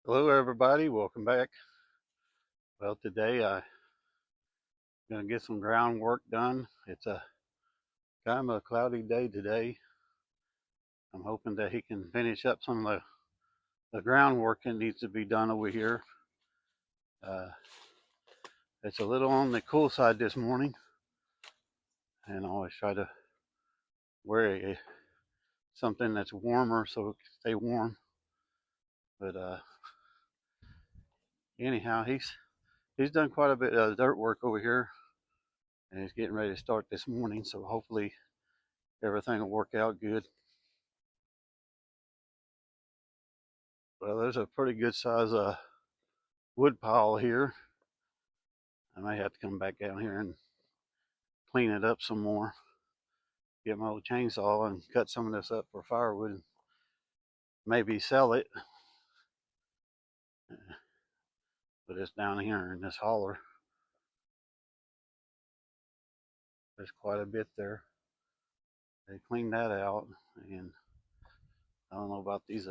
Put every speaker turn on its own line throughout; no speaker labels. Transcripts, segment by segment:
Hello everybody, welcome back. Well, today I'm going to get some groundwork done. It's a kind of a cloudy day today. I'm hoping that he can finish up some of the groundwork that needs to be done over here. Uh, it's a little on the cool side this morning, and I always try to wear something that's warmer so it can stay warm. But anyhow, he's done quite a bit of dirt work over here, and he's getting ready to start this morning. So hopefully everything will work out good. Well, there's a pretty good size wood pile here. I may have to come back down here and clean it up some more. Get my old chainsaw and cut some of this up for firewood and maybe sell it. But it's down here in this holler. There's quite a bit there. They cleaned that out, and I don't know about these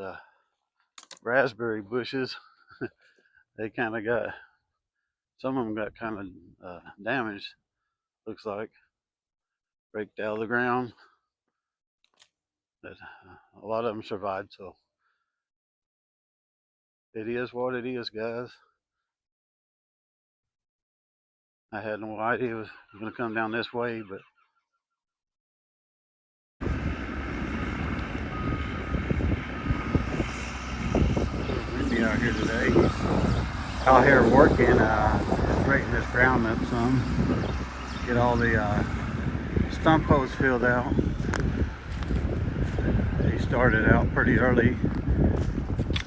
raspberry bushes. They kind of got, some of them got kind of damaged, looks like. Raked out of the ground. But a lot of them survived, so it is what it is, guys. I had no idea it was going to come down this way, but windy out here today. Out here working, breaking this ground up some. Get all the stump holes filled out. They started out pretty early.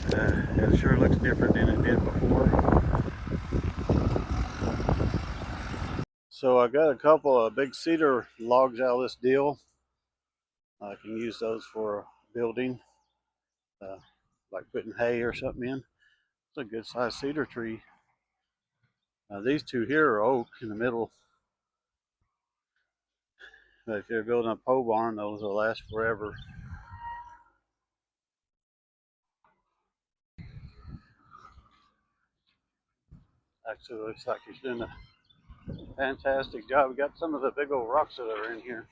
It sure looks different than it did before. So I got a couple of big cedar logs out of this deal. I can use those for building, like putting hay or something in. It's a good sized cedar tree. These two here are oak in the middle. But if you're building a pole barn, those will last forever. Actually, looks like he's doing a fantastic job. We got some of the big old rocks that are in here.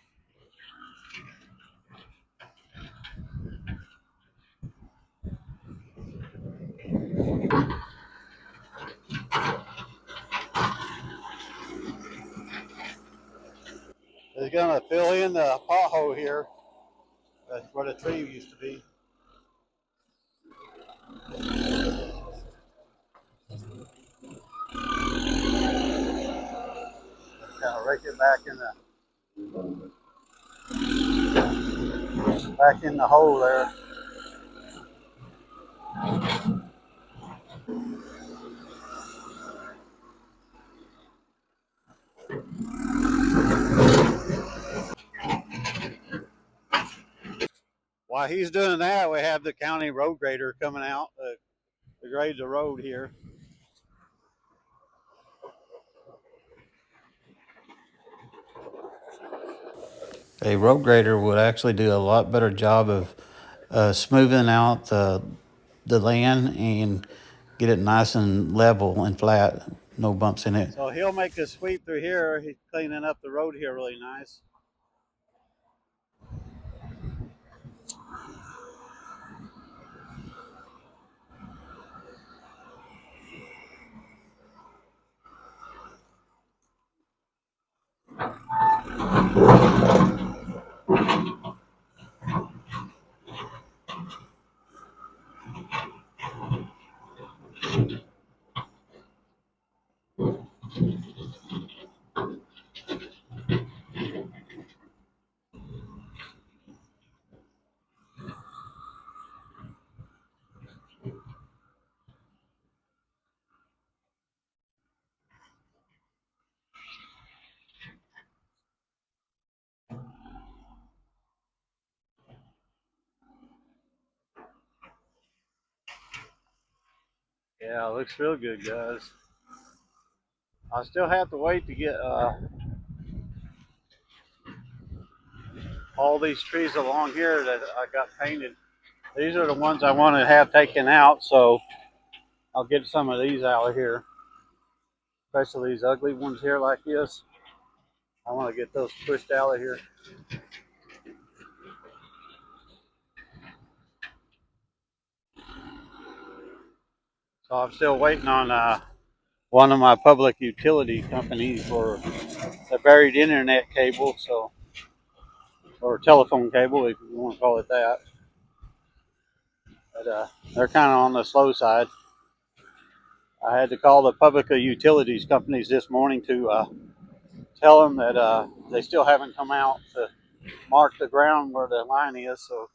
He's gonna fill in the pothole here. That's where the tree used to be. Kind of rake it back in the hole there. While he's doing that, we have the county road grader coming out to grade the road here. A road grader would actually do a lot better job of smoothing out the land and get it nice and level and flat, no bumps in it. So he'll make a sweep through here. He's cleaning up the road here really nice. Yeah, it looks real good, guys. I still have to wait to get all these trees along here that I got painted. These are the ones I want to have taken out, so I'll get some of these out of here, especially these ugly ones here like this. I want to get those pushed out of here. So I'm still waiting on one of my public utility companies for the buried internet cable, so, or telephone cable if you want to call it that. But they're kind of on the slow side. I had to call the public utilities companies this morning to tell them that they still haven't come out to mark the ground where the line is. So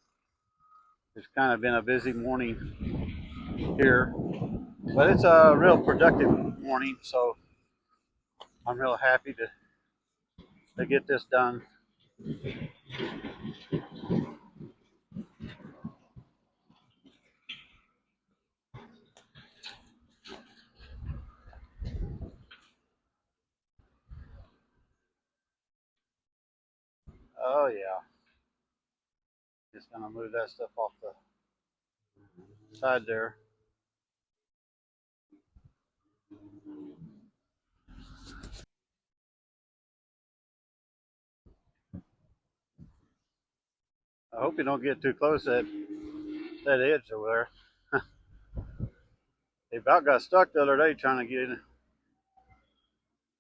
it's kind of been a busy morning here, but it's a real productive morning. So I'm real happy to get this done. Oh yeah, just gonna move that stuff off the side there. I hope you don't get too close to that edge over there. They about got stuck the other day trying to get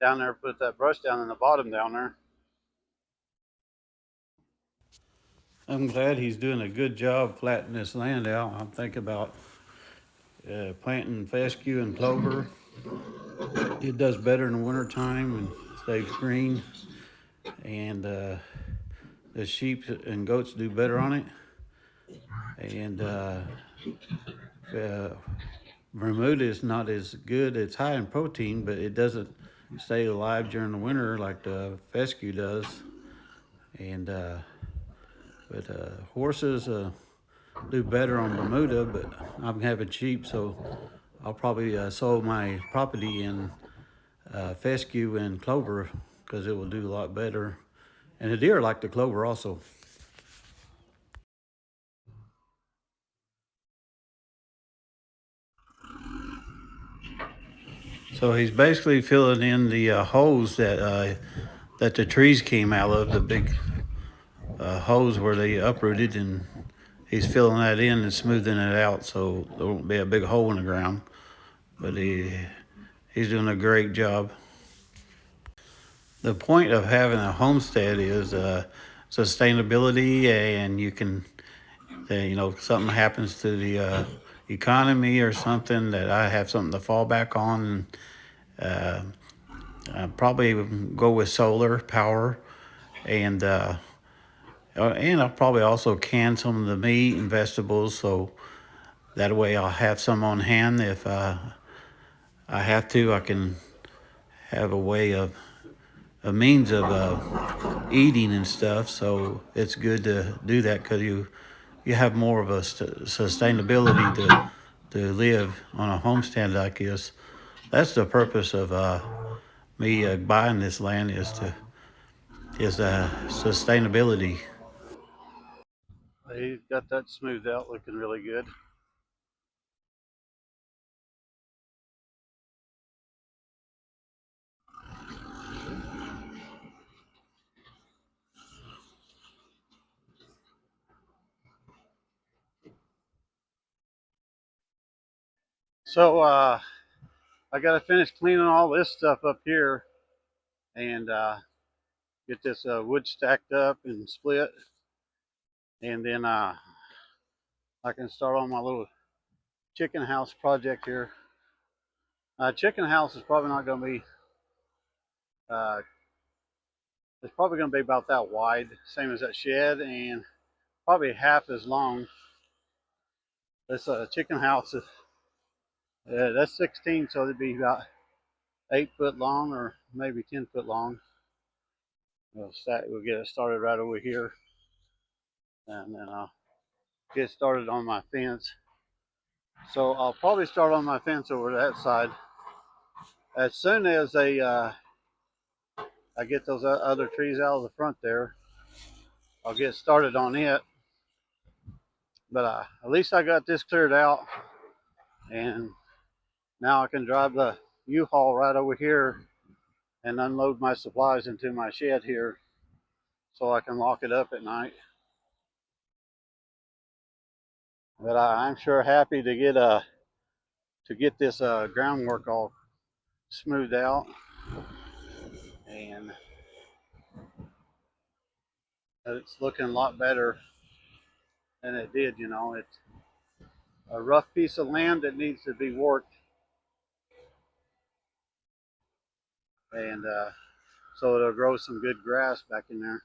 down there, put that brush down in the bottom down there. I'm glad he's doing a good job flattening this land out. I'm thinking about planting fescue and clover. It does better in the wintertime and stays green. And the sheep and goats do better on it. And uh, Bermuda is not as good. It's high in protein, but it doesn't stay alive during the winter like the fescue does. And but horses do better on Bermuda, but I'm having sheep, so I'll probably sow my property in fescue and clover because it will do a lot better. And the deer like the clover also. So he's basically filling in the holes that the trees came out of, the big holes where they uprooted, and he's filling that in and smoothing it out so there won't be a big hole in the ground. But he's doing a great job. The point of having a homestead is sustainability, and you can, something happens to the economy or something that I have something to fall back on. Uh, I probably go with solar power, and I'll probably also can some of the meat and vegetables, so that way I'll have some on hand if I have to. I can have a way of a means of eating and stuff. So it's good to do that because you have more of a sustainability to live on a homestead like this. That's the purpose of me buying this land is sustainability. He got that smoothed out, looking really good. So I got to finish cleaning all this stuff up here and get this wood stacked up and split, and then I can start on my little chicken house project here. Chicken house is probably not going to be. Uh, it's probably going to be about that wide, same as that shed, and probably half as long. This chicken house is that's 16, so it'd be about 8 foot long or maybe 10 foot long. We'll get it started right over here, and then I'll get started on my fence. So I'll probably start on my fence over that side. As soon as I get those other trees out of the front there, I'll get started on it. But at least I got this cleared out, and Now I can drive the U-Haul right over here and unload my supplies into my shed here so I can lock it up at night. But I'm sure happy to get this groundwork all smoothed out, and it's looking a lot better than it did. You know, it's a rough piece of land that needs to be worked, and so it'll grow some good grass back in there.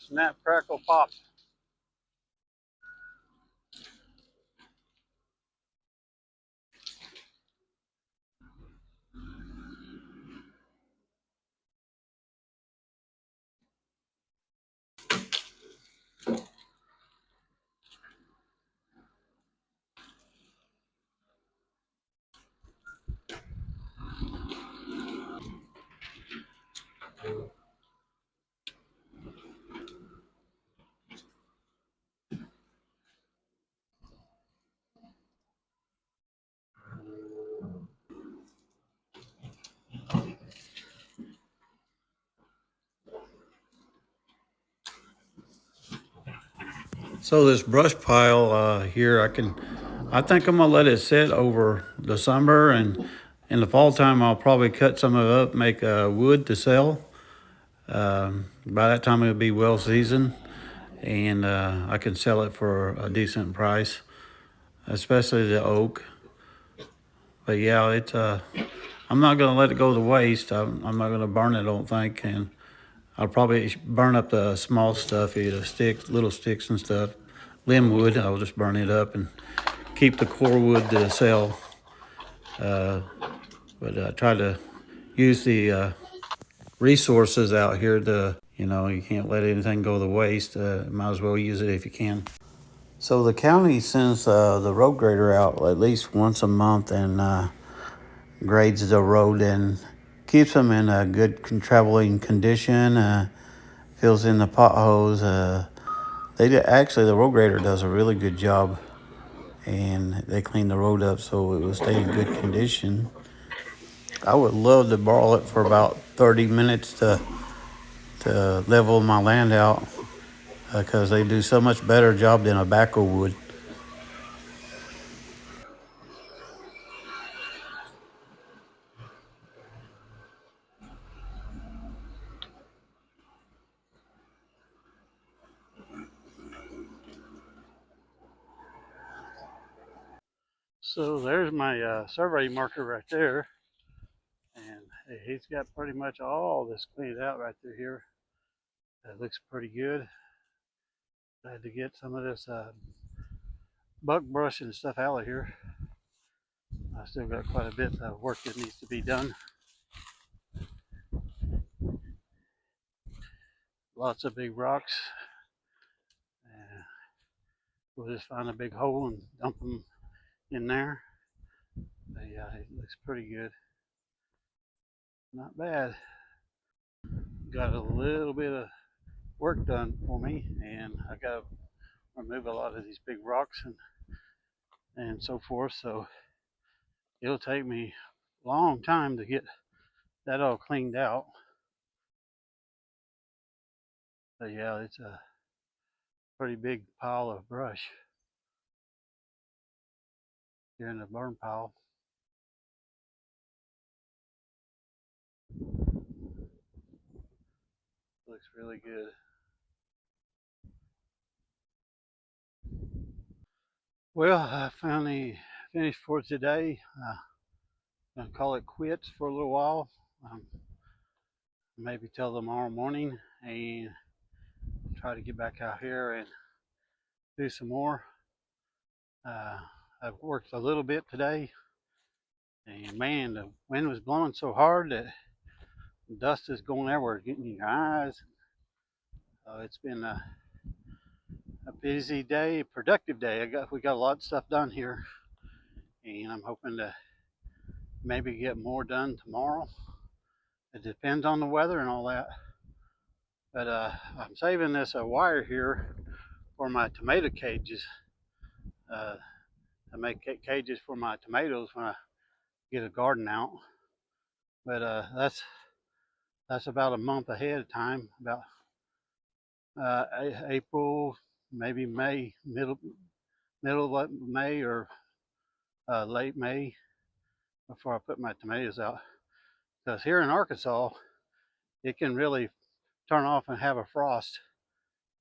Snap, crackle, pop. So this brush pile here, I think I'm gonna let it sit over the summer, and in the fall time, I'll probably cut some of it up, make wood to sell. By that time, it'll be well seasoned, and I can sell it for a decent price, especially the oak. But yeah, I'm not gonna let it go to waste. I'm not gonna burn it, I don't think, and I'll probably burn up the small stuff, either sticks, little sticks and stuff. Limb wood, I'll just burn it up and keep the core wood to sell. Uh, but try to use the resources out here to, you can't let anything go to waste. Might as well use it if you can. So the county sends the road grader out at least once a month and grades the road and keeps them in a good traveling condition, fills in the potholes. Actually, the road grader does a really good job, and they clean the road up so it will stay in good condition. I would love to borrow it for about 30 minutes to level my land out because they do so much better job than a backhoe would. So there's my survey marker right there, and he's got pretty much all this cleaned out right through here. That looks pretty good. I had to get some of this buck brush and stuff out of here. I still got quite a bit of work that needs to be done. Lots of big rocks. We'll just find a big hole and dump them in there. But yeah, it looks pretty good. Not bad. Got a little bit of work done for me, and I got to remove a lot of these big rocks and so forth. So it'll take me a long time to get that all cleaned out. But yeah, it's a pretty big pile of brush here in the burn pile. Looks really good. Well, I finally finished for today. I'm gonna call it quits for a little while. Maybe till tomorrow morning, and try to get back out here and do some more. Uh, I've worked a little bit today, and man, the wind was blowing so hard that dust is going everywhere, getting in your eyes. It's been a busy day, productive day. We got a lot of stuff done here, and I'm hoping to maybe get more done tomorrow. It depends on the weather and all that. But I'm saving this wire here for my tomato cages. I make cages for my tomatoes when I get a garden out. But that's about a month ahead of time. About April, maybe May, middle of May or late May before I put my tomatoes out. Because here in Arkansas, it can really turn off and have a frost,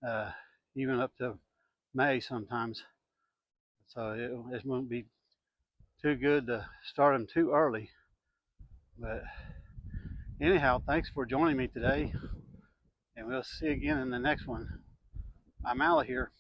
uh, even up to May sometimes. So it won't be too good to start them too early. But anyhow, thanks for joining me today, and we'll see you again in the next one. I'm out of here.